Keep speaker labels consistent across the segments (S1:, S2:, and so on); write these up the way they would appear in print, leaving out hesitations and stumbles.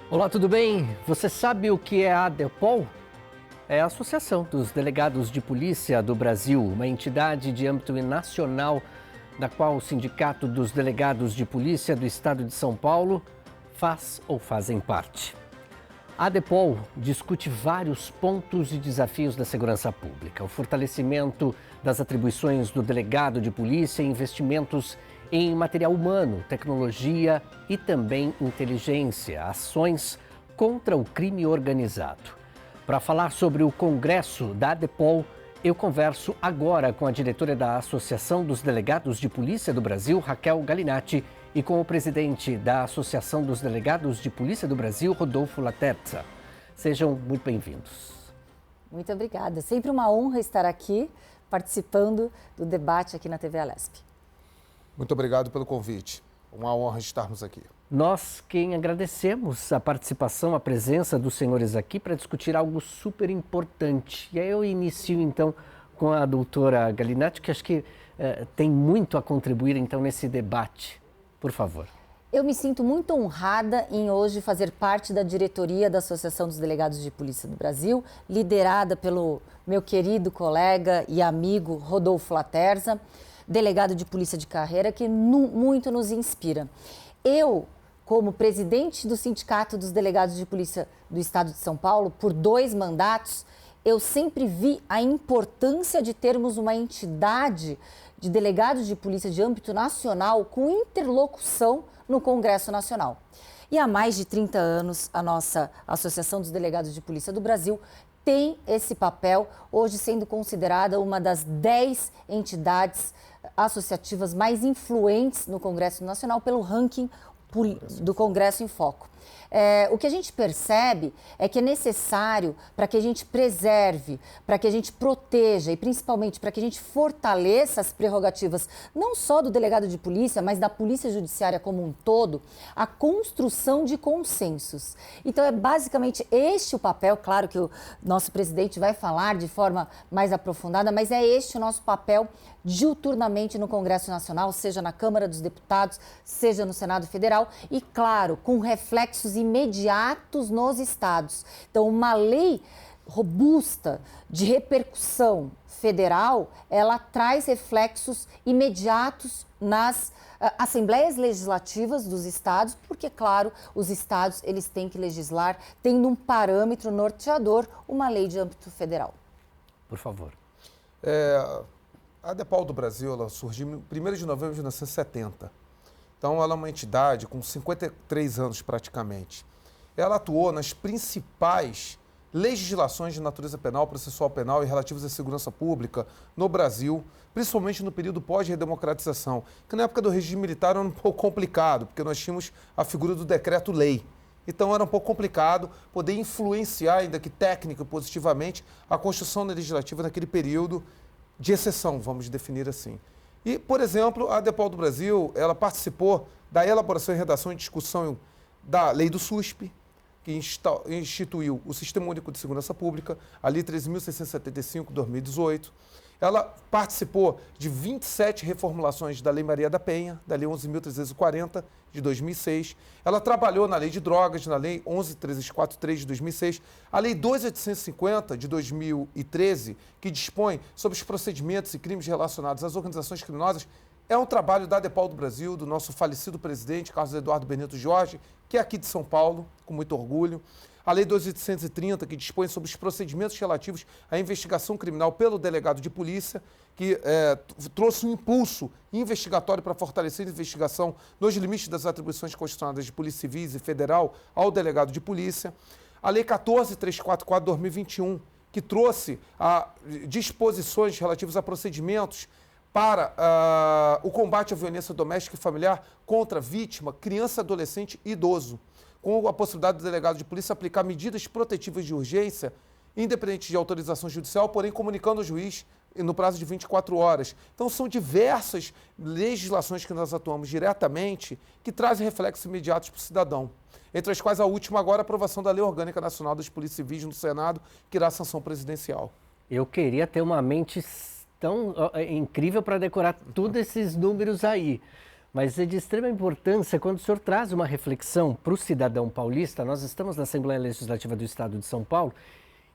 S1: Olá, tudo bem? Você sabe o que é a ADEPOL? É a Associação dos Delegados de Polícia do Brasil, uma entidade de âmbito nacional da qual o Sindicato dos Delegados de Polícia do Estado de São Paulo faz ou fazem parte. A ADEPOL discute vários pontos e desafios da segurança pública, o fortalecimento das atribuições do delegado de polícia e investimentos em material humano, tecnologia e também inteligência, ações contra o crime organizado. Para falar sobre o congresso da ADEPOL, eu converso agora com a diretora da Associação dos Delegados de Polícia do Brasil, Raquel Galinatti, e com o presidente da Associação dos Delegados de Polícia do Brasil, Rodolfo Laterza. Sejam muito bem-vindos.
S2: Muito obrigada. Sempre uma honra estar aqui participando do debate aqui na TV Alesp.
S3: Muito obrigado pelo convite. Uma honra estarmos aqui.
S1: Nós quem agradecemos a participação, a presença dos senhores aqui para discutir algo super importante. E aí eu inicio então com a doutora Galinatti, que acho que tem muito a contribuir então nesse debate. Por favor.
S2: Eu me sinto muito honrada em hoje fazer parte da diretoria da Associação dos Delegados de Polícia do Brasil, liderada pelo meu querido colega e amigo Rodolfo Laterza, delegado de polícia de carreira, que muito nos inspira. Eu, como presidente do Sindicato dos Delegados de Polícia do Estado de São Paulo, por 2 mandatos, eu sempre vi a importância de termos uma entidade de delegados de polícia de âmbito nacional com interlocução no Congresso Nacional. E há mais de 30 anos, a nossa Associação dos Delegados de Polícia do Brasil tem esse papel, hoje sendo considerada uma das 10 entidades associativas mais influentes no Congresso Nacional pelo ranking do Congresso em Foco. O que a gente percebe é que é necessário para que a gente preserve, para que a gente proteja e principalmente para que a gente fortaleça as prerrogativas não só do delegado de polícia, mas da polícia judiciária como um todo, a construção de consensos. Então é basicamente este o papel, claro que o nosso presidente vai falar de forma mais aprofundada, mas é este o nosso papel diuturnamente no Congresso Nacional, seja na Câmara dos Deputados, seja no Senado Federal e, claro, com reflexos imediatos nos estados. Então, uma lei robusta de repercussão federal, ela traz reflexos imediatos nas assembleias legislativas dos estados, porque, claro, os estados eles têm que legislar tendo um parâmetro norteador, uma lei de âmbito federal.
S1: Por favor.
S3: A ADEPOL do Brasil ela surgiu em 1º de novembro de 1970. Então, ela é uma entidade com 53 anos praticamente. Ela atuou nas principais legislações de natureza penal, processual penal e relativas à segurança pública no Brasil, principalmente no período pós-redemocratização, que na época do regime militar era um pouco complicado, porque nós tínhamos a figura do decreto-lei. Então, era um pouco complicado poder influenciar, ainda que técnica e positivamente, a construção legislativa naquele período de exceção, vamos definir assim. E, por exemplo, a ADEPOL do Brasil, ela participou da elaboração e redação e discussão da lei do SUSP, que instituiu o Sistema Único de Segurança Pública, a Lei 13.675, 2018. Ela participou de 27 reformulações da Lei Maria da Penha, da Lei 11.340, de 2006. Ela trabalhou na Lei de Drogas, na Lei 11.343, de 2006. A Lei 2.850, de 2013, que dispõe sobre os procedimentos e crimes relacionados às organizações criminosas, é um trabalho da ADEPOL do Brasil, do nosso falecido presidente, Carlos Eduardo Benito Jorge, que é aqui de São Paulo, com muito orgulho. A Lei 2.830, que dispõe sobre os procedimentos relativos à investigação criminal pelo delegado de polícia, que trouxe um impulso investigatório para fortalecer a investigação nos limites das atribuições constitucionais de polícia civis e federal ao delegado de polícia. A Lei 14.344, 2021, que trouxe disposições relativas a procedimentos para o combate à violência doméstica e familiar contra vítima, criança, adolescente e idoso, com a possibilidade do delegado de polícia aplicar medidas protetivas de urgência, independente de autorização judicial, porém comunicando ao juiz no prazo de 24 horas. Então, são diversas legislações que nós atuamos diretamente que trazem reflexos imediatos para o cidadão. Entre as quais a última agora, a aprovação da Lei Orgânica Nacional das Polícias Civis no Senado, que irá a sanção presidencial.
S1: Eu queria ter uma mente tão incrível para decorar todos esses números aí. mas é de extrema importância quando o senhor traz uma reflexão para o cidadão paulista. Nós estamos na Assembleia Legislativa do Estado de São Paulo,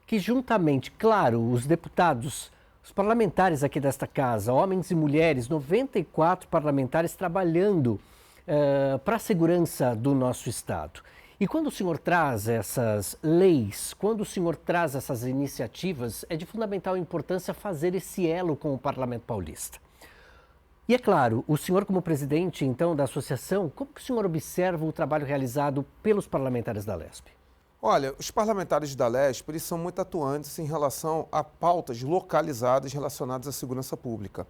S1: que juntamente, claro, os deputados, os parlamentares aqui desta casa, homens e mulheres, 94 parlamentares trabalhando para a segurança do nosso Estado. E quando o senhor traz essas leis, quando o senhor traz essas iniciativas, é de fundamental importância fazer esse elo com o Parlamento Paulista. E é claro, o senhor como presidente, então, da associação, como que o senhor observa o trabalho realizado pelos parlamentares da LESP?
S3: Olha, os parlamentares da LESP, eles são muito atuantes em relação a pautas localizadas relacionadas à segurança pública.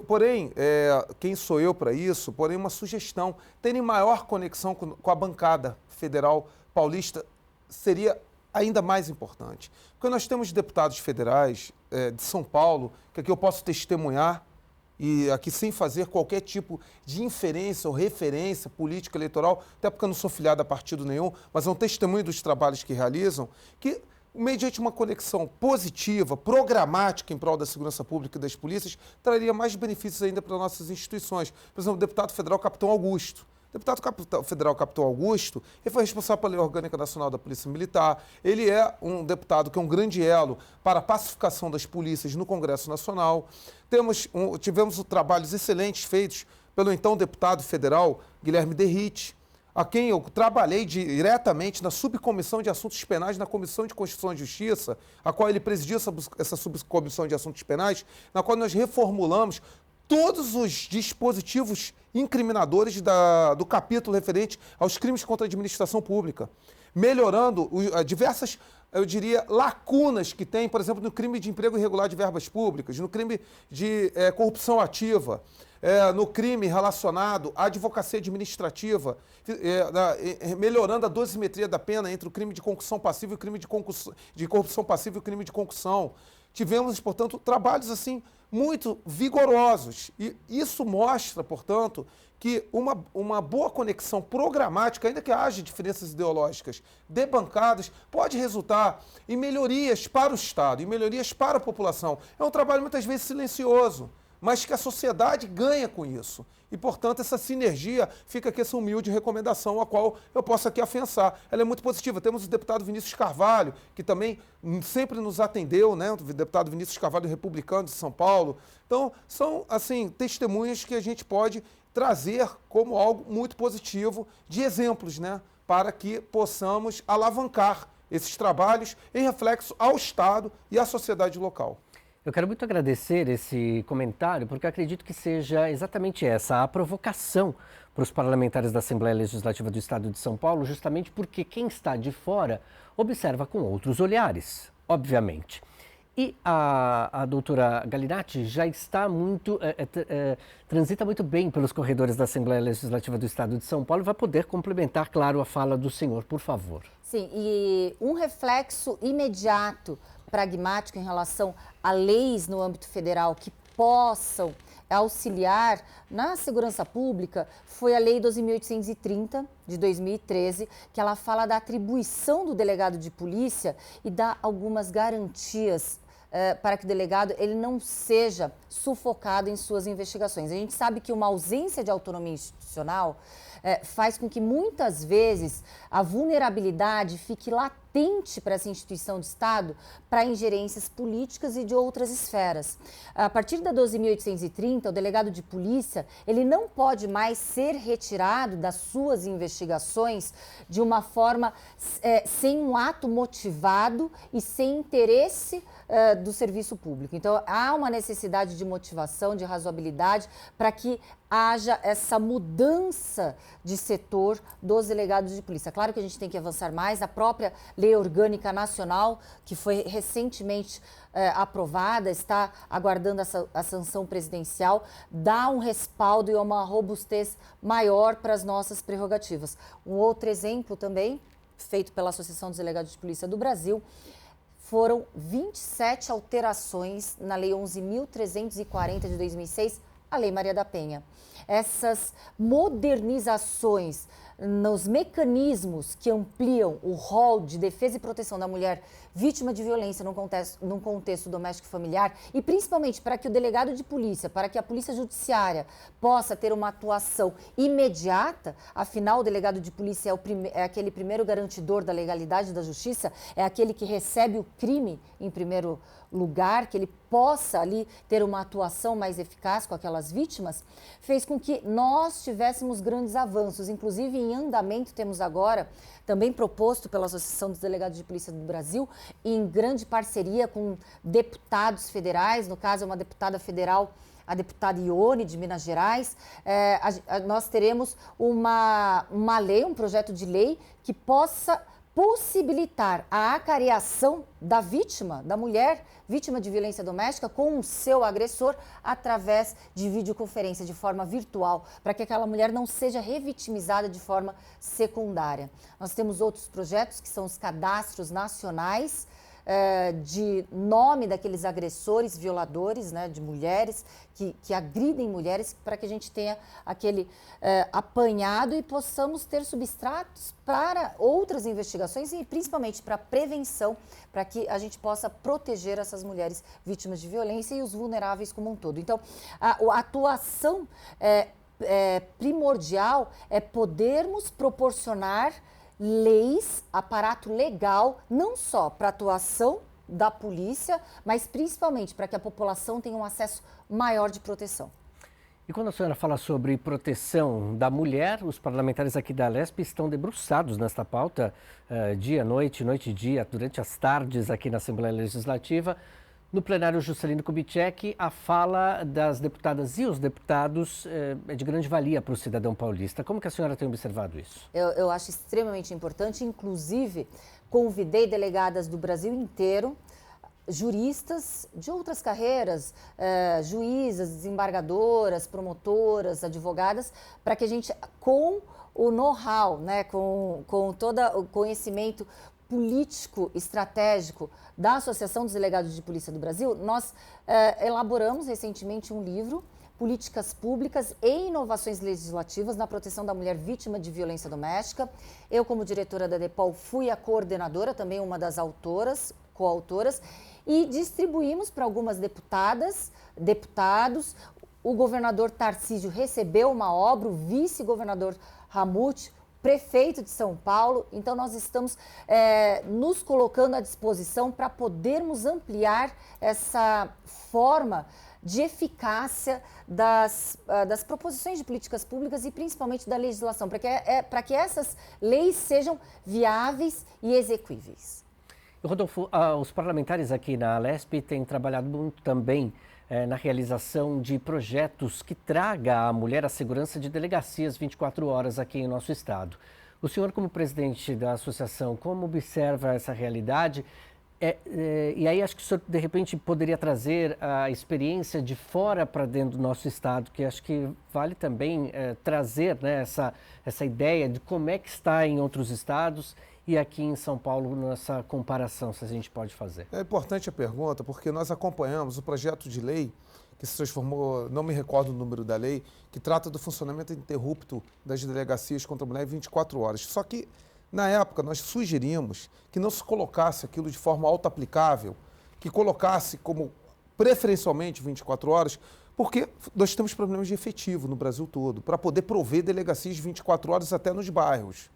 S3: Porém, quem sou eu para isso? Porém, uma sugestão, terem maior conexão com a bancada federal paulista seria ainda mais importante. Porque nós temos deputados federais de São Paulo, que aqui eu posso testemunhar, e aqui sem fazer qualquer tipo de inferência ou referência política eleitoral, até porque eu não sou filiado a partido nenhum, mas é um testemunho dos trabalhos que realizam, que mediante uma conexão positiva, programática em prol da segurança pública e das polícias, traria mais benefícios ainda para nossas instituições. Por exemplo, o deputado federal Capitão Augusto. O deputado federal Capitão Augusto, ele foi responsável pela Lei Orgânica Nacional da Polícia Militar. Ele é um deputado que é um grande elo para a pacificação das polícias no Congresso Nacional. Tivemos trabalhos excelentes feitos pelo então deputado federal Guilherme Derrite, a quem eu trabalhei diretamente na Subcomissão de Assuntos Penais, na Comissão de Constituição e Justiça, a qual ele presidiu essa Subcomissão de Assuntos Penais, na qual nós reformulamos todos os dispositivos incriminadores do capítulo referente aos crimes contra a administração pública, melhorando diversas, eu diria, lacunas que tem, por exemplo, no crime de emprego irregular de verbas públicas, no crime de corrupção ativa, no crime relacionado à advocacia administrativa, melhorando a dosimetria da pena entre o crime de concussão passiva e o crime de corrupção passiva e o crime de concussão. Tivemos, portanto, trabalhos assim muito vigorosos. E isso mostra, portanto, que uma boa conexão programática, ainda que haja diferenças ideológicas de bancadas, pode resultar em melhorias para o Estado, em melhorias para a população. É um trabalho muitas vezes silencioso, mas que a sociedade ganha com isso. E, portanto, essa sinergia fica aqui essa humilde recomendação, a qual eu posso aqui afiançar. Ela é muito positiva. Temos o deputado Vinícius Carvalho, que também sempre nos atendeu, né? O deputado Vinícius Carvalho, republicano de São Paulo. Então, são, assim, testemunhas que a gente pode trazer como algo muito positivo, de exemplos, né? Para que possamos alavancar esses trabalhos em reflexo ao Estado e à sociedade local.
S1: Eu quero muito agradecer esse comentário, porque acredito que seja exatamente essa, a provocação para os parlamentares da Assembleia Legislativa do Estado de São Paulo, justamente porque quem está de fora observa com outros olhares, obviamente. E a doutora Galinatti já está transita muito bem pelos corredores da Assembleia Legislativa do Estado de São Paulo e vai poder complementar, claro, a fala do senhor, por favor.
S2: Sim, e um reflexo imediato, pragmático em relação a leis no âmbito federal que possam auxiliar na segurança pública foi a Lei 12.830, de 2013, que ela fala da atribuição do delegado de polícia e dá algumas garantias para que o delegado ele não seja sufocado em suas investigações. A gente sabe que uma ausência de autonomia institucional faz com que muitas vezes a vulnerabilidade fique latente para essa instituição de Estado para ingerências políticas e de outras esferas. A partir da 12.830, o delegado de polícia ele não pode mais ser retirado das suas investigações de uma forma sem um ato motivado e sem interesse do serviço público. Então, há uma necessidade de motivação, de razoabilidade, para que haja essa mudança de setor dos delegados de polícia. Claro que a gente tem que avançar mais. A própria Lei Orgânica Nacional, que foi recentemente aprovada, está aguardando a sanção presidencial, dá um respaldo e uma robustez maior para as nossas prerrogativas. Um outro exemplo também, feito pela Associação dos Delegados de Polícia do Brasil, foram 27 alterações na Lei 11.340 de 2006, a Lei Maria da Penha. Essas modernizações nos mecanismos que ampliam o rol de defesa e proteção da mulher vítima de violência num contexto doméstico e familiar, e principalmente para que o delegado de polícia, para que a polícia judiciária possa ter uma atuação imediata, afinal o delegado de polícia é aquele primeiro garantidor da legalidade e da justiça, é aquele que recebe o crime em primeiro lugar, que ele possa ali ter uma atuação mais eficaz com aquelas vítimas, fez com que nós tivéssemos grandes avanços. Inclusive, em andamento, temos agora, também proposto pela Associação dos Delegados de Polícia do Brasil, em grande parceria com deputados federais, no caso, é uma deputada federal, a deputada Ione, de Minas Gerais, nós teremos uma lei, um projeto de lei que possa possibilitar a acareação da vítima, da mulher vítima de violência doméstica, com o seu agressor através de videoconferência, de forma virtual, para que aquela mulher não seja revitimizada de forma secundária. Nós temos outros projetos que são os cadastros nacionais de nome daqueles agressores, violadores, né, de mulheres que agridem mulheres, para que a gente tenha aquele apanhado e possamos ter substratos para outras investigações e principalmente para prevenção, para que a gente possa proteger essas mulheres vítimas de violência e os vulneráveis como um todo. Então, a atuação primordial é podermos proporcionar leis, aparato legal, não só para a atuação da polícia, mas principalmente para que a população tenha um acesso maior de proteção.
S1: E quando a senhora fala sobre proteção da mulher, os parlamentares aqui da Alesp estão debruçados nesta pauta, dia, noite e dia, durante as tardes aqui na Assembleia Legislativa. No plenário Juscelino Kubitschek, a fala das deputadas e os deputados é de grande valia para o cidadão paulista. Como que a senhora tem observado isso?
S2: Eu acho extremamente importante, inclusive convidei delegadas do Brasil inteiro, juristas de outras carreiras, juízas, desembargadoras, promotoras, advogadas, para que a gente, com o know-how, né, com todo o conhecimento político estratégico da Associação dos Delegados de Polícia do Brasil, nós elaboramos recentemente um livro, Políticas Públicas e Inovações Legislativas na Proteção da Mulher Vítima de Violência Doméstica. Eu, como diretora da DEPOL, fui a coordenadora, também uma das coautoras, e distribuímos para algumas deputadas, deputados. O governador Tarcísio recebeu uma obra, o vice-governador Ramute, prefeito de São Paulo. Então, nós estamos nos colocando à disposição para podermos ampliar essa forma de eficácia das proposições de políticas públicas e principalmente da legislação, para que essas leis sejam viáveis e execuíveis.
S1: Rodolfo, os parlamentares aqui na Alesp têm trabalhado muito também na realização de projetos que traga à mulher a segurança de delegacias 24 horas aqui em nosso estado. O senhor, como presidente da associação, como observa essa realidade? E aí acho que o senhor, de repente, poderia trazer a experiência de fora para dentro do nosso estado, que acho que vale também trazer, né, essa ideia de como é que está em outros estados e aqui em São Paulo, nessa comparação, se a gente pode fazer.
S3: É importante a pergunta, porque nós acompanhamos o projeto de lei que se transformou, não me recordo o número da lei, que trata do funcionamento ininterrupto das delegacias contra a mulher em 24 horas. Só que, na época, nós sugerimos que não se colocasse aquilo de forma auto-aplicável, que colocasse como preferencialmente 24 horas, porque nós temos problemas de efetivo no Brasil todo, para poder prover delegacias de 24 horas até nos bairros.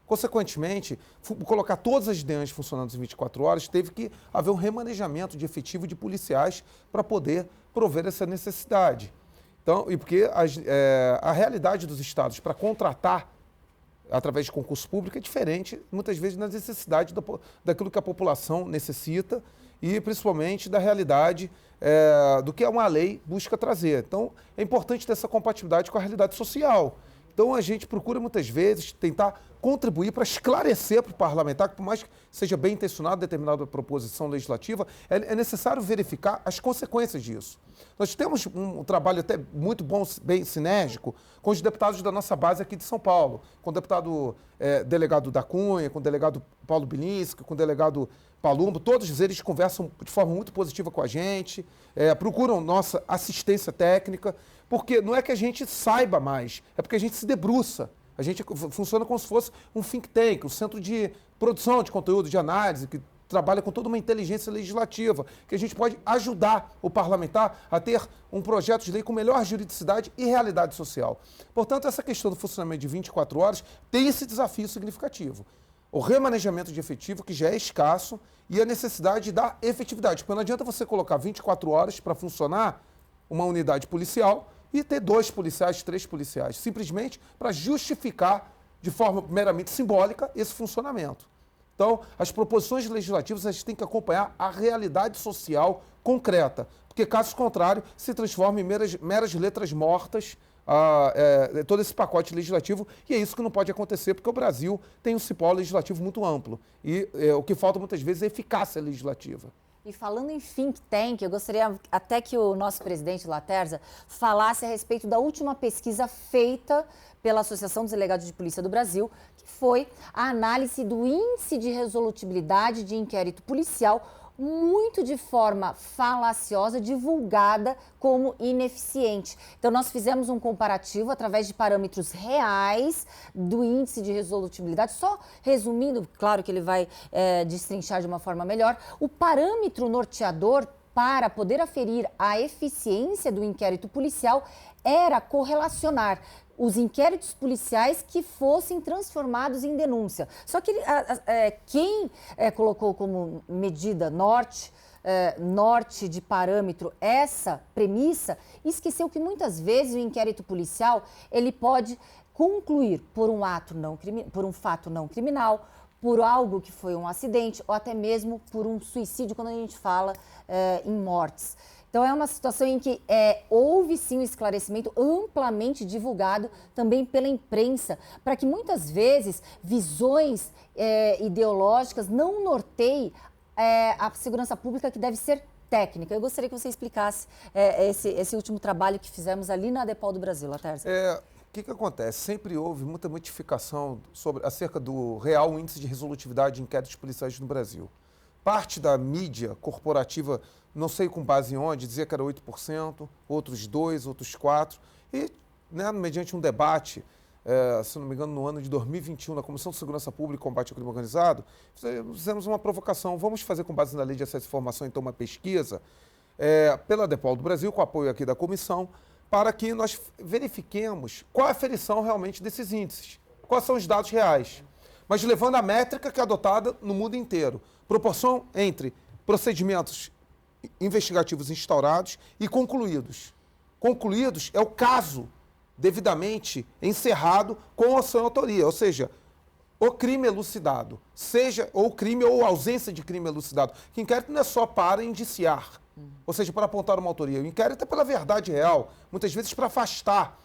S3: Consequentemente, colocar todas as DEANs funcionando em 24 horas, teve que haver um remanejamento de efetivo de policiais para poder prover essa necessidade. Então, e porque a realidade dos estados para contratar através de concurso público é diferente, muitas vezes, na necessidade daquilo que a população necessita e principalmente da realidade do que uma lei busca trazer. Então, é importante ter essa compatibilidade com a realidade social. Então, a gente procura, muitas vezes, tentar contribuir para esclarecer para o parlamentar, que por mais que seja bem intencionado determinada proposição legislativa, é necessário verificar as consequências disso. Nós temos um trabalho até muito bom, bem sinérgico, com os deputados da nossa base aqui de São Paulo, com o deputado delegado da Cunha, com o delegado Paulo Bilinski, com o delegado Palumbo, todos eles conversam de forma muito positiva com a gente, procuram nossa assistência técnica, porque não é que a gente saiba mais, é porque a gente se debruça. A gente funciona como se fosse um think tank, um centro de produção de conteúdo, de análise, que trabalha com toda uma inteligência legislativa, que a gente pode ajudar o parlamentar a ter um projeto de lei com melhor juridicidade e realidade social. Portanto, essa questão do funcionamento de 24 horas tem esse desafio significativo. O remanejamento de efetivo, que já é escasso, e a necessidade de dar efetividade. Porque não adianta você colocar 24 horas para funcionar uma unidade policial e ter 2 policiais, 3 policiais, simplesmente para justificar de forma meramente simbólica esse funcionamento. Então, as proposições legislativas a gente tem que acompanhar a realidade social concreta, porque caso contrário se transforma em meras letras mortas todo esse pacote legislativo, e é isso que não pode acontecer, porque o Brasil tem um cipó legislativo muito amplo e o que falta muitas vezes é eficácia legislativa.
S2: E falando em think tank, eu gostaria até que o nosso presidente Laterza falasse a respeito da última pesquisa feita pela Associação dos Delegados de Polícia do Brasil, que foi a análise do índice de resolutibilidade de inquérito policial, muito de forma falaciosa, divulgada como ineficiente. Então, nós fizemos um comparativo através de parâmetros reais do índice de resolutibilidade. Só resumindo, claro que ele vai destrinchar de uma forma melhor, o parâmetro norteador para poder aferir a eficiência do inquérito policial era correlacionar os inquéritos policiais que fossem transformados em denúncia. Só que quem colocou como medida norte de parâmetro essa premissa, esqueceu que muitas vezes o inquérito policial ele pode concluir por um fato não criminal, por algo que foi um acidente ou até mesmo por um suicídio, quando a gente fala em mortes. Então, é uma situação em que houve, sim, um esclarecimento amplamente divulgado também pela imprensa, para que muitas vezes visões ideológicas não norteiem a segurança pública, que deve ser técnica. Eu gostaria que você explicasse esse último trabalho que fizemos ali na ADEPOL do Brasil, Laterza.
S3: O que acontece? Sempre houve muita modificação acerca do real índice de resolutividade de inquéritos policiais no Brasil. Parte da mídia corporativa, não sei com base em onde, dizia que era 8%, outros 2%, outros 4%. E, mediante um debate, se não me engano, no ano de 2021, na Comissão de Segurança Pública e Combate ao Crime Organizado, fizemos uma provocação. Vamos fazer, com base na Lei de Acesso à Informação, então, uma pesquisa pela ADEPOL do Brasil, com apoio aqui da comissão, para que nós verifiquemos qual é a aferição realmente desses índices, quais são os dados reais, mas levando a métrica que é adotada no mundo inteiro. Proporção entre procedimentos investigativos instaurados e concluídos. Concluídos é o caso devidamente encerrado com a sua autoria, ou seja, o crime elucidado, seja ou crime ou ausência de crime elucidado. Que inquérito não é só para indiciar, ou seja, para apontar uma autoria. O inquérito é pela verdade real, muitas vezes para afastar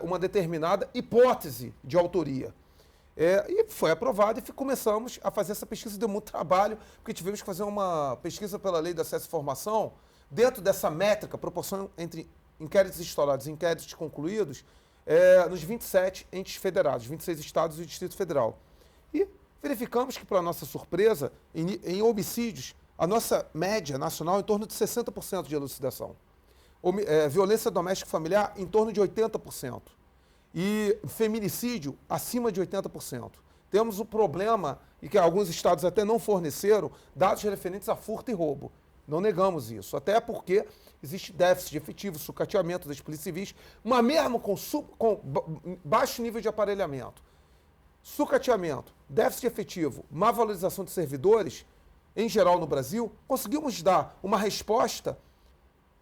S3: uma determinada hipótese de autoria. E foi aprovado e começamos a fazer essa pesquisa. Deu muito trabalho, porque tivemos que fazer uma pesquisa pela Lei de Acesso à Informação, dentro dessa métrica, proporção entre inquéritos instaurados e inquéritos concluídos, nos 27 entes federados, 26 estados e o Distrito Federal. E verificamos que, para nossa surpresa, em homicídios, a nossa média nacional é em torno de 60% de elucidação. Violência doméstica e familiar, em torno de 80%. E feminicídio, acima de 80%. Temos o problema, e que alguns estados até não forneceram, dados referentes a furto e roubo. Não negamos isso, até porque existe déficit de efetivo, sucateamento das polícias civis, mas mesmo com baixo nível de aparelhamento. Sucateamento, déficit de efetivo, má valorização de servidores, em geral no Brasil, conseguimos dar uma resposta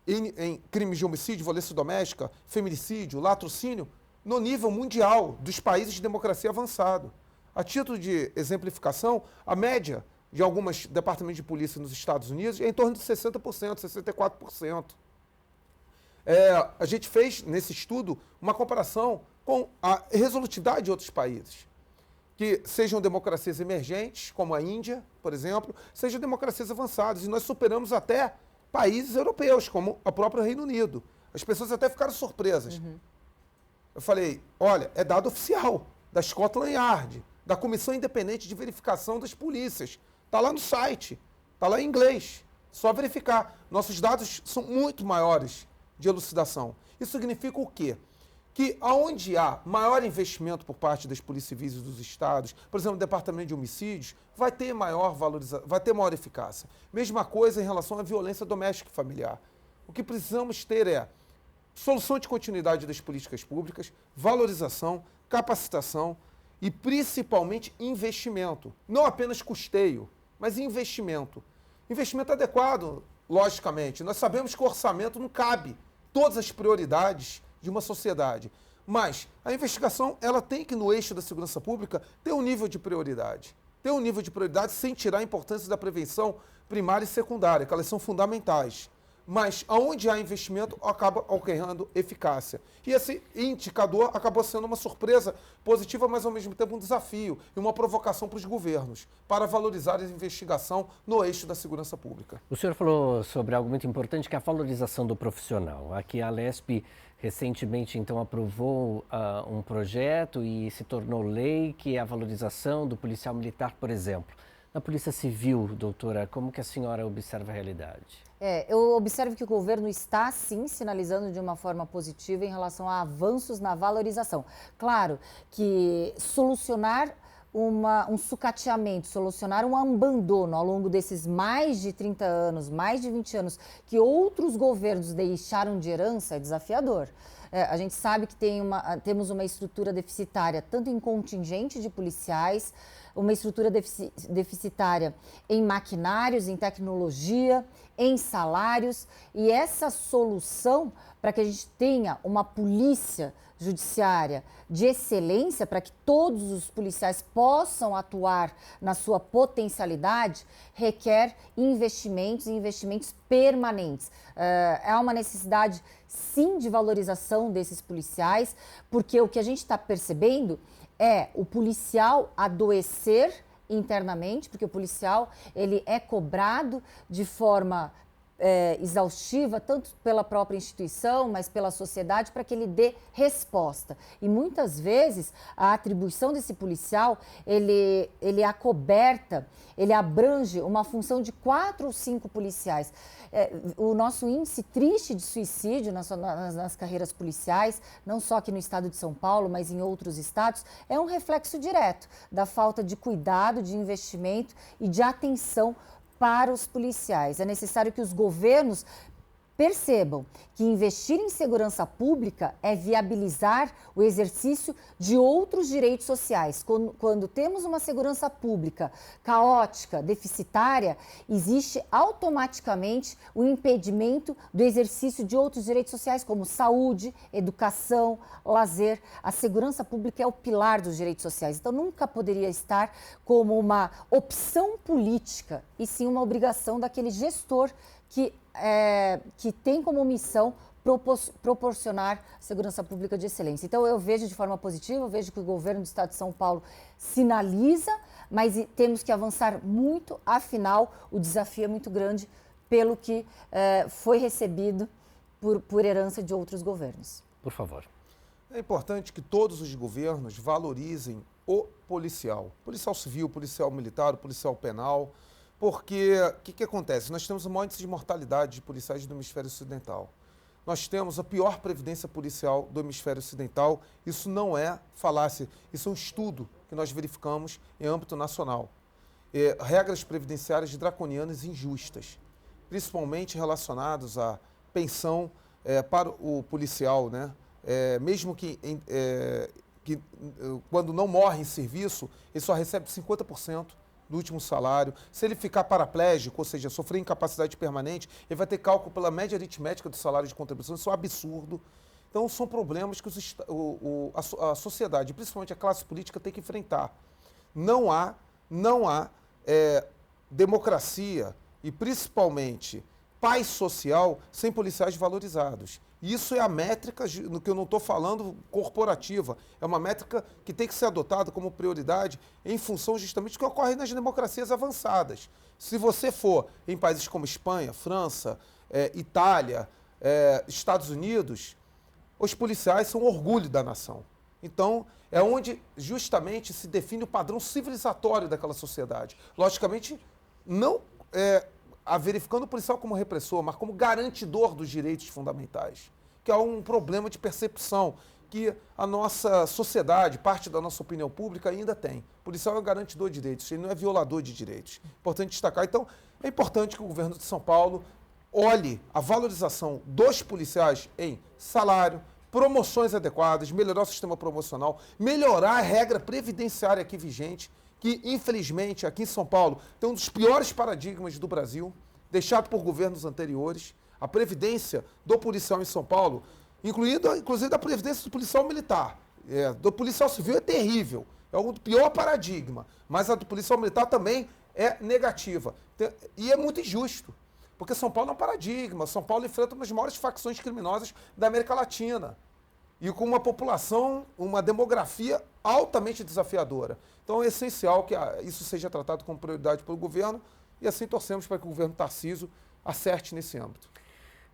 S3: em crimes de homicídio, violência doméstica, feminicídio, latrocínio, no nível mundial dos países de democracia avançada. A título de exemplificação, a média de alguns departamentos de polícia nos Estados Unidos é em torno de 60%, 64%. A gente fez, nesse estudo, uma comparação com a resolutividade de outros países, que sejam democracias emergentes, como a Índia, por exemplo, sejam democracias avançadas. E nós superamos até países europeus, como o próprio Reino Unido. As pessoas até ficaram surpresas. Eu falei, olha, é dado oficial da Scotland Yard, da Comissão Independente de Verificação das Polícias. Está lá no site, está lá em inglês. Só verificar. Nossos dados são muito maiores de elucidação. Isso significa o quê? que aonde há maior investimento por parte das polícias civis e dos estados, por exemplo, o Departamento de Homicídios, vai ter maior valorização, vai ter maior eficácia. Mesma coisa em relação à violência doméstica e familiar. O que precisamos ter é solução de continuidade das políticas públicas, valorização, capacitação e, principalmente, investimento. Não apenas custeio, mas investimento. Investimento adequado, logicamente. Nós sabemos que o orçamento não cabe todas as prioridades de uma sociedade. Mas a investigação, ela tem que, no eixo da segurança pública, ter um nível de prioridade. Ter um nível de prioridade sem tirar a importância da prevenção primária e secundária, que elas são fundamentais. Mas aonde há investimento, acaba ocorrendo eficácia. E esse indicador acabou sendo uma surpresa positiva, mas ao mesmo tempo um desafio e uma provocação para os governos, para valorizar a investigação no eixo da segurança pública.
S1: O senhor falou sobre algo muito importante, que é a valorização do profissional. Aqui a Alesp recentemente, então, aprovou um projeto e se tornou lei, que é a valorização do policial militar, por exemplo. Na Polícia Civil, doutora, como que a senhora observa a realidade?
S2: Eu observo que o governo está, sim, sinalizando de uma forma positiva em relação a avanços na valorização. Claro que solucionar um sucateamento, solucionar um abandono ao longo desses mais de 30 anos, mais de 20 anos, que outros governos deixaram de herança, é desafiador. A gente sabe que temos uma estrutura deficitária, tanto em contingente de policiais, uma estrutura deficitária em maquinários, em tecnologia, em salários. E essa solução para que a gente tenha uma polícia judiciária de excelência, para que todos os policiais possam atuar na sua potencialidade, requer investimentos e investimentos permanentes. É uma necessidade, sim, de valorização desses policiais, porque o que a gente está percebendo é o policial adoecer internamente, porque o policial ele é cobrado de forma exaustiva, tanto pela própria instituição, mas pela sociedade, para que ele dê resposta. E muitas vezes a atribuição desse policial, ele acoberta, ele abrange uma função de 4 ou 5 policiais. O nosso índice triste de suicídio nas carreiras policiais, não só aqui no estado de São Paulo, mas em outros estados, é um reflexo direto da falta de cuidado, de investimento e de atenção para os policiais. É necessário que os governos percebam que investir em segurança pública é viabilizar o exercício de outros direitos sociais. Quando temos uma segurança pública caótica, deficitária, existe automaticamente o impedimento do exercício de outros direitos sociais, como saúde, educação, lazer. A segurança pública é o pilar dos direitos sociais. Então, nunca poderia estar como uma opção política, e sim uma obrigação daquele gestor que tem como missão proporcionar segurança pública de excelência. Então, eu vejo de forma positiva, eu vejo que o governo do estado de São Paulo sinaliza, mas temos que avançar muito, afinal, o desafio é muito grande pelo que foi recebido por herança de outros governos.
S1: Por favor.
S3: É importante que todos os governos valorizem o policial civil, policial militar, o policial penal, porque o que acontece? Nós temos o maior índice de mortalidade de policiais do hemisfério ocidental. Nós temos a pior previdência policial do hemisfério ocidental. Isso não é falácia, isso é um estudo que nós verificamos em âmbito nacional. Regras previdenciárias draconianas e injustas, principalmente relacionadas à pensão para o policial, né? Mesmo que quando não morre em serviço, ele só recebe 50% do último salário. Se ele ficar paraplégico, ou seja, sofrer incapacidade permanente, ele vai ter cálculo pela média aritmética do salário de contribuição. Isso é um absurdo. Então, são problemas que a sociedade, principalmente a classe política, tem que enfrentar. Não há democracia e, principalmente, paz social sem policiais valorizados. Isso é a métrica, no que eu não estou falando, corporativa. É uma métrica que tem que ser adotada como prioridade em função justamente do que ocorre nas democracias avançadas. Se você for em países como Espanha, França, Itália, Estados Unidos, os policiais são o orgulho da nação. Então, é onde justamente se define o padrão civilizatório daquela sociedade. Logicamente, não verificando o policial como repressor, mas como garantidor dos direitos fundamentais, que é um problema de percepção, que a nossa sociedade, parte da nossa opinião pública ainda tem. O policial é um garantidor de direitos, ele não é violador de direitos. Importante destacar. Então, é importante que o governo de São Paulo olhe a valorização dos policiais em salário, promoções adequadas, melhorar o sistema promocional, melhorar a regra previdenciária aqui vigente, que, infelizmente, aqui em São Paulo, tem um dos piores paradigmas do Brasil, deixado por governos anteriores. A previdência do policial em São Paulo, inclusive a previdência do policial militar, do policial civil é terrível, é o pior paradigma, mas a do policial militar também é negativa. E é muito injusto, porque São Paulo é um paradigma, São Paulo enfrenta uma das maiores facções criminosas da América Latina, e com uma população, uma demografia altamente desafiadora. Então é essencial que isso seja tratado como prioridade pelo governo, e assim torcemos para que o governo Tarcísio acerte nesse âmbito.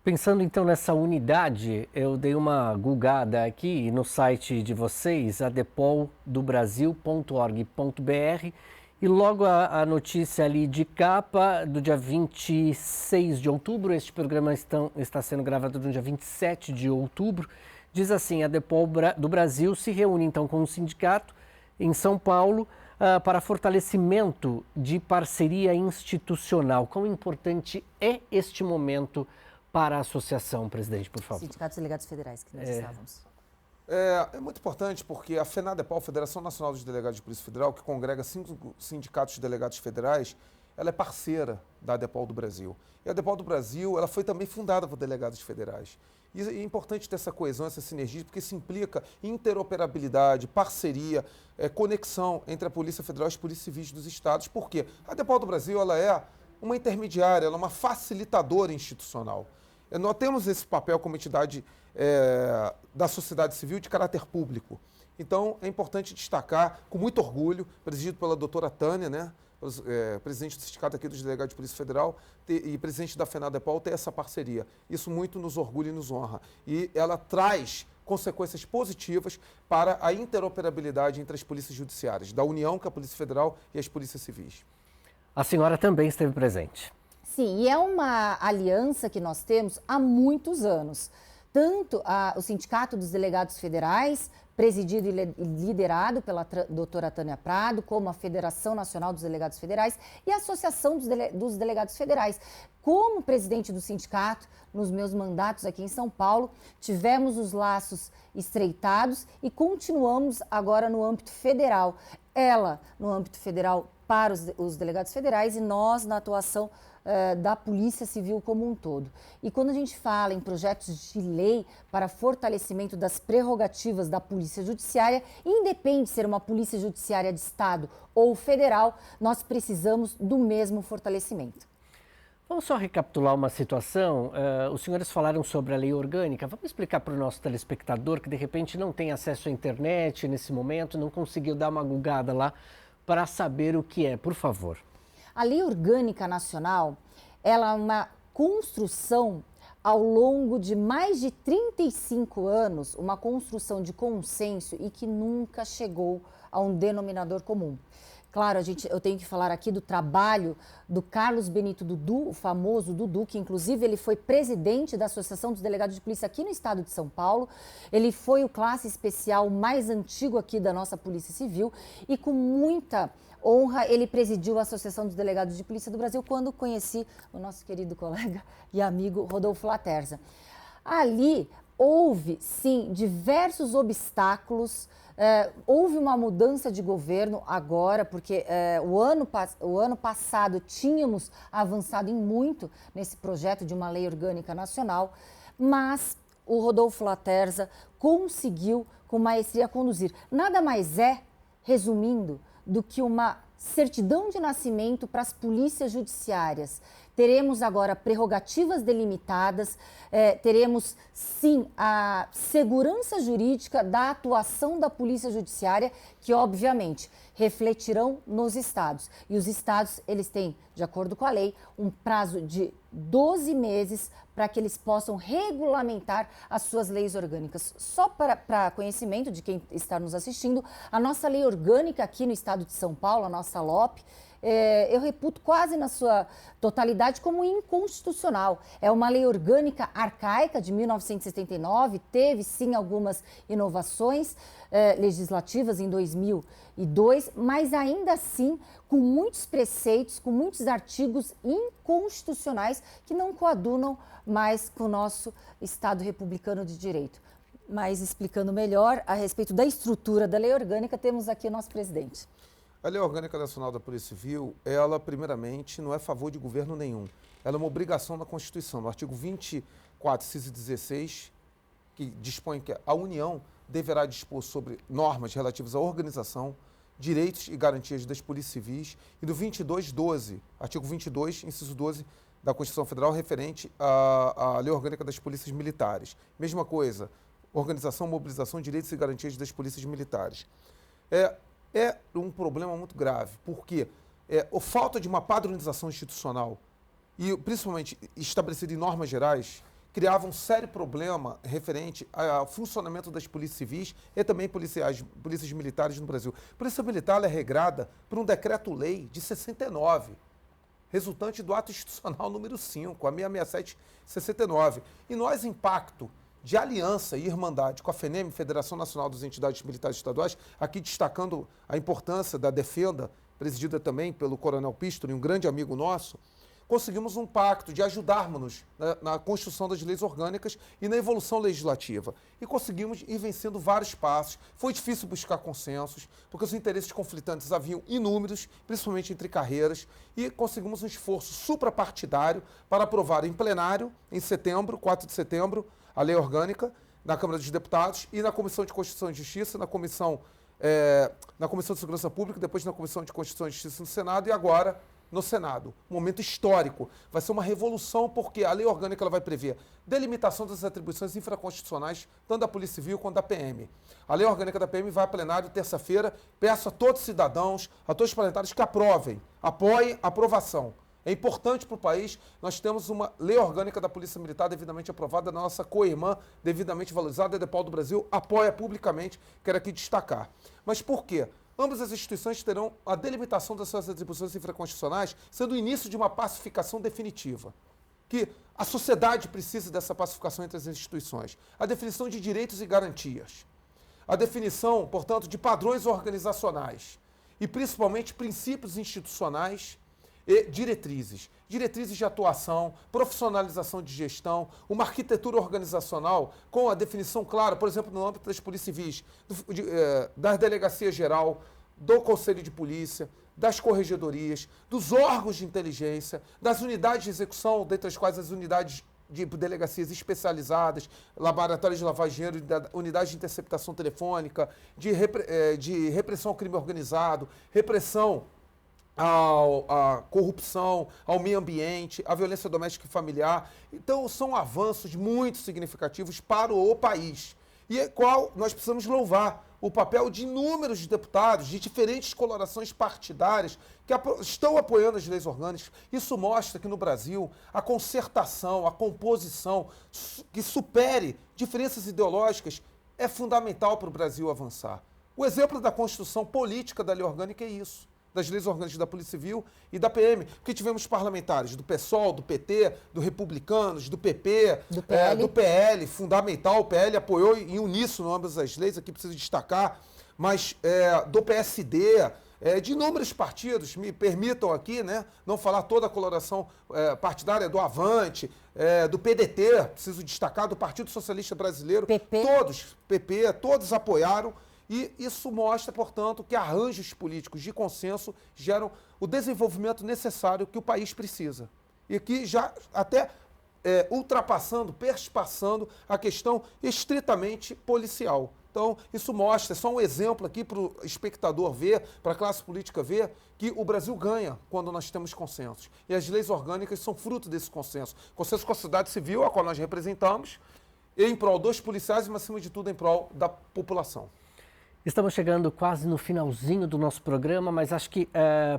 S1: Pensando então nessa unidade, eu dei uma googada aqui no site de vocês, adepoldobrasil.org.br, e logo a notícia ali de capa do dia 26 de outubro, este programa está sendo gravado no dia 27 de outubro, diz assim: a Adepol do Brasil se reúne então com o sindicato em São Paulo para fortalecimento de parceria institucional. Quão importante é este momento para a associação, presidente, por favor?
S2: Sindicatos Delegados Federais, que nós estávamos.
S3: É muito importante porque a FENADEPOL, Federação Nacional dos Delegados de Polícia Federal, que congrega 5 sindicatos de delegados federais, ela é parceira da Adepol do Brasil. E a Adepol do Brasil, ela foi também fundada por delegados federais. E é importante ter essa coesão, essa sinergia, porque isso implica interoperabilidade, parceria, conexão entre a Polícia Federal e as polícias civis dos estados. Por quê? A Adepol do Brasil, ela é uma intermediária, ela é uma facilitadora institucional. Nós temos esse papel como entidade da sociedade civil de caráter público. Então, é importante destacar, com muito orgulho, presidido pela doutora Tânia, né, presidente do Sindicato aqui dos Delegados de Polícia Federal e presidente da FENADEPOL, ter essa parceria. Isso muito nos orgulha e nos honra. E ela traz consequências positivas para a interoperabilidade entre as polícias judiciárias, da União, que é a Polícia Federal, e as polícias civis.
S1: A senhora também esteve presente.
S2: Sim, e é uma aliança que nós temos há muitos anos. Tanto o Sindicato dos Delegados Federais, presidido e liderado pela doutora Tânia Prado, como a Federação Nacional dos Delegados Federais e a Associação dos Delegados Federais. Como presidente do sindicato, nos meus mandatos aqui em São Paulo, tivemos os laços estreitados e continuamos agora no âmbito federal. Ela no âmbito federal para os delegados federais e nós na atuação da Polícia Civil como um todo. E quando a gente fala em projetos de lei para fortalecimento das prerrogativas da Polícia Judiciária, independe de ser uma Polícia Judiciária de Estado ou federal, nós precisamos do mesmo fortalecimento.
S1: Vamos só recapitular uma situação. Os senhores falaram sobre a lei orgânica. Vamos explicar para o nosso telespectador que de repente não tem acesso à internet nesse momento, não conseguiu dar uma googada lá para saber o que é, por favor.
S2: A Lei Orgânica Nacional, ela é uma construção ao longo de mais de 35 anos, uma construção de consenso e que nunca chegou a um denominador comum. Claro, eu tenho que falar aqui do trabalho do Carlos Benito Dudu, o famoso Dudu, que inclusive ele foi presidente da Associação dos Delegados de Polícia aqui no estado de São Paulo. Ele foi o classe especial mais antigo aqui da nossa Polícia Civil e com muita honra ele presidiu a Associação dos Delegados de Polícia do Brasil quando conheci o nosso querido colega e amigo Rodolfo Laterza. Ali houve, sim, diversos obstáculos. Houve uma mudança de governo agora, porque o ano passado tínhamos avançado em muito nesse projeto de uma lei orgânica nacional, mas o Rodolfo Laterza conseguiu com maestria conduzir. Nada mais resumindo, do que uma certidão de nascimento para as polícias judiciárias. Teremos agora prerrogativas delimitadas, teremos sim a segurança jurídica da atuação da Polícia Judiciária, que obviamente refletirão nos estados. E os estados, eles têm, de acordo com a lei, um prazo de 12 meses para que eles possam regulamentar as suas leis orgânicas. Só para conhecimento de quem está nos assistindo, a nossa lei orgânica aqui no estado de São Paulo, a nossa LOP, eu reputo quase na sua totalidade como inconstitucional. É uma lei orgânica arcaica de 1979, teve sim algumas inovações legislativas em 2002, mas ainda assim com muitos preceitos, com muitos artigos inconstitucionais que não coadunam mais com o nosso Estado republicano de direito. Mas explicando melhor a respeito da estrutura da lei orgânica, temos aqui o nosso presidente.
S3: A Lei Orgânica Nacional da Polícia Civil, ela, primeiramente, não é a favor de governo nenhum. Ela é uma obrigação da Constituição. No artigo 24, inciso 16, que dispõe que a União deverá dispor sobre normas relativas à organização, direitos e garantias das polícias civis, e do 22.12, artigo 22, inciso 12 da Constituição Federal, referente à Lei Orgânica das Polícias Militares. Mesma coisa, organização, mobilização, direitos e garantias das polícias militares. É um problema muito grave, porque a falta de uma padronização institucional, e principalmente estabelecida em normas gerais, criava um sério problema referente ao funcionamento das polícias civis e também polícias militares no Brasil. A Polícia Militar é regrada por um decreto-lei de 69, resultante do ato institucional número 5, a 667/69. E nós, em pacto de aliança e irmandade com a FENEM, Federação Nacional das Entidades Militares Estaduais, aqui destacando a importância da Defenda, presidida também pelo Coronel Pistori, um grande amigo nosso, conseguimos um pacto de ajudarmos-nos na construção das leis orgânicas e na evolução legislativa. E conseguimos ir vencendo vários passos. Foi difícil buscar consensos, porque os interesses conflitantes haviam inúmeros, principalmente entre carreiras, e conseguimos um esforço suprapartidário para aprovar em plenário, em setembro, 4 de setembro, a lei orgânica, na Câmara dos Deputados e na Comissão de Constituição e Justiça, na Comissão de Segurança Pública, depois na Comissão de Constituição e Justiça no Senado e agora no Senado. Um momento histórico. Vai ser uma revolução porque a lei orgânica ela vai prever delimitação das atribuições infraconstitucionais, tanto da Polícia Civil quanto da PM. A lei orgânica da PM vai a plenário terça-feira. Peço a todos os cidadãos, a todos os parlamentares que apoiem a aprovação. É importante para o país, nós temos uma lei orgânica da Polícia Militar devidamente aprovada, na nossa co-irmã, devidamente valorizada, a EDEPOL do Brasil apoia publicamente, quero aqui destacar. Mas por quê? Ambas as instituições terão a delimitação das suas atribuições infraconstitucionais, sendo o início de uma pacificação definitiva. Que a sociedade precisa dessa pacificação entre as instituições. A definição de direitos e garantias. A definição, portanto, de padrões organizacionais. E principalmente princípios institucionais e diretrizes. Diretrizes de atuação, profissionalização de gestão, uma arquitetura organizacional com a definição clara, por exemplo, no âmbito das polícias civis, da Delegacia Geral, do Conselho de Polícia, das corregedorias, dos órgãos de inteligência, das unidades de execução, dentre as quais as unidades de delegacias especializadas, laboratórios de lavagem de dinheiro, unidades de interceptação telefônica, de repressão ao crime organizado, repressão à corrupção, ao meio ambiente, à violência doméstica e familiar. Então, são avanços muito significativos para o país. E é qual nós precisamos louvar o papel de inúmeros deputados de diferentes colorações partidárias que estão apoiando as leis orgânicas. Isso mostra que no Brasil a concertação, a composição que supere diferenças ideológicas é fundamental para o Brasil avançar. O exemplo da construção política da lei orgânica é isso. Das leis orgânicas da Polícia Civil e da PM, porque tivemos parlamentares do PSOL, do PT, do Republicanos, do PP, do PL, fundamental, o PL apoiou em uníssono ambas as leis, aqui preciso destacar, mas do PSD, de inúmeros partidos, me permitam aqui, né, não falar toda a coloração partidária do Avante, do PDT, preciso destacar, do Partido Socialista Brasileiro, todos apoiaram. E isso mostra, portanto, que arranjos políticos de consenso geram o desenvolvimento necessário que o país precisa. E que já até ultrapassando, perspassando a questão estritamente policial. Então, isso mostra, é só um exemplo aqui para o espectador ver, para a classe política ver, que o Brasil ganha quando nós temos consensos. E as leis orgânicas são fruto desse consenso. Consenso com a sociedade civil, a qual nós representamos, e em prol dos policiais, mas acima de tudo em prol da população.
S1: Estamos chegando quase no finalzinho do nosso programa, mas acho que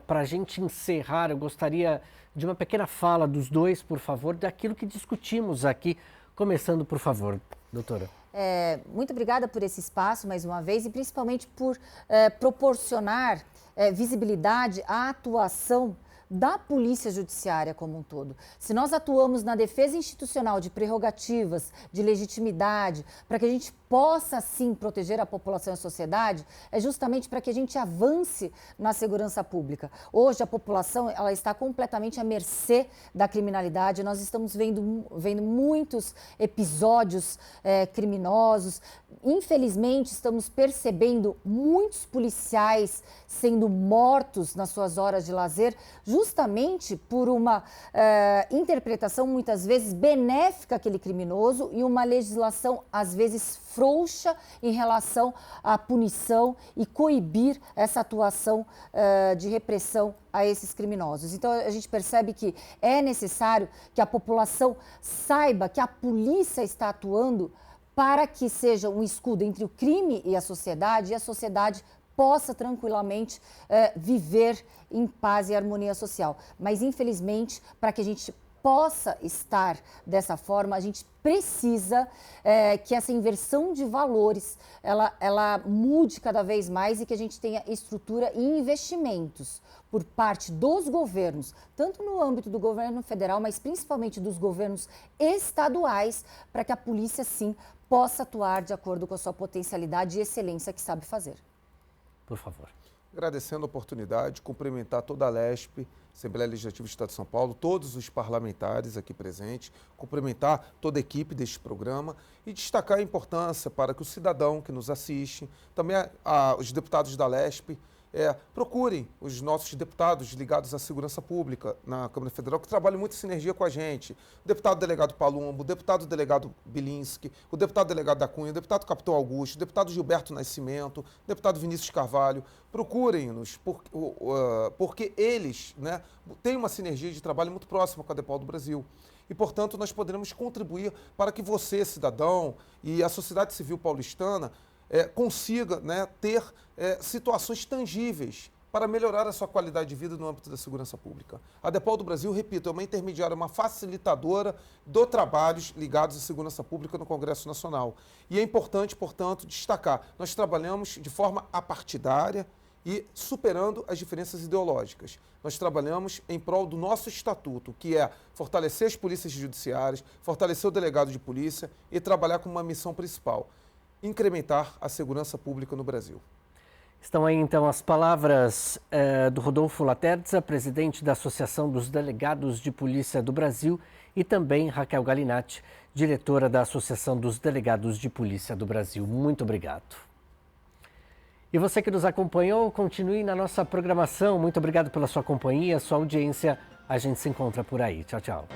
S1: para a gente encerrar, eu gostaria de uma pequena fala dos dois, por favor, daquilo que discutimos aqui. Começando, por favor, doutora.
S2: Muito obrigada por esse espaço mais uma vez e principalmente por proporcionar visibilidade à atuação da Polícia Judiciária como um todo. Se nós atuamos na defesa institucional de prerrogativas, de legitimidade, para que a gente possa, sim, proteger a população e a sociedade, é justamente para que a gente avance na segurança pública. Hoje, a população ela está completamente à mercê da criminalidade. Nós estamos vendo muitos episódios criminosos. Infelizmente, estamos percebendo muitos policiais sendo mortos nas suas horas de lazer, justamente por uma interpretação muitas vezes benéfica àquele criminoso e uma legislação às vezes frouxa em relação à punição e coibir essa atuação de repressão a esses criminosos. Então a gente percebe que é necessário que a população saiba que a polícia está atuando para que seja um escudo entre o crime e a sociedade possa tranquilamente viver em paz e harmonia social. Mas, infelizmente, para que a gente possa estar dessa forma, a gente precisa que essa inversão de valores ela mude cada vez mais e que a gente tenha estrutura e investimentos por parte dos governos, tanto no âmbito do governo federal, mas principalmente dos governos estaduais, para que a polícia, sim, possa atuar de acordo com a sua potencialidade e excelência que sabe fazer.
S1: Por favor.
S3: Agradecendo a oportunidade, cumprimentar toda a LESP, Assembleia Legislativa do Estado de São Paulo, todos os parlamentares aqui presentes, cumprimentar toda a equipe deste programa e destacar a importância para que o cidadão que nos assiste, também os deputados da LESP, procurem os nossos deputados ligados à segurança pública na Câmara Federal, que trabalham muito em sinergia com a gente. O deputado delegado Palumbo, o deputado delegado Bilinski, o deputado delegado da Cunha, o deputado Capitão Augusto, o deputado Gilberto Nascimento, o deputado Vinícius Carvalho. Procurem-nos, porque eles têm uma sinergia de trabalho muito próxima com a DEPOL do Brasil. E, portanto, nós poderemos contribuir para que você, cidadão, e a sociedade civil paulistana consiga ter situações tangíveis para melhorar a sua qualidade de vida no âmbito da segurança pública. A DEPOL do Brasil, repito, é uma intermediária, uma facilitadora de trabalhos ligados à segurança pública no Congresso Nacional. E é importante, portanto, destacar, nós trabalhamos de forma apartidária e superando as diferenças ideológicas. Nós trabalhamos em prol do nosso estatuto, que é fortalecer as polícias judiciárias, fortalecer o delegado de polícia e trabalhar com uma missão principal: incrementar a segurança pública no Brasil.
S1: Estão aí, então, as palavras do Rodolfo Laterza, presidente da Associação dos Delegados de Polícia do Brasil, e também Raquel Galinatti, diretora da Associação dos Delegados de Polícia do Brasil. Muito obrigado. E você que nos acompanhou, continue na nossa programação. Muito obrigado pela sua companhia, sua audiência. A gente se encontra por aí. Tchau, tchau.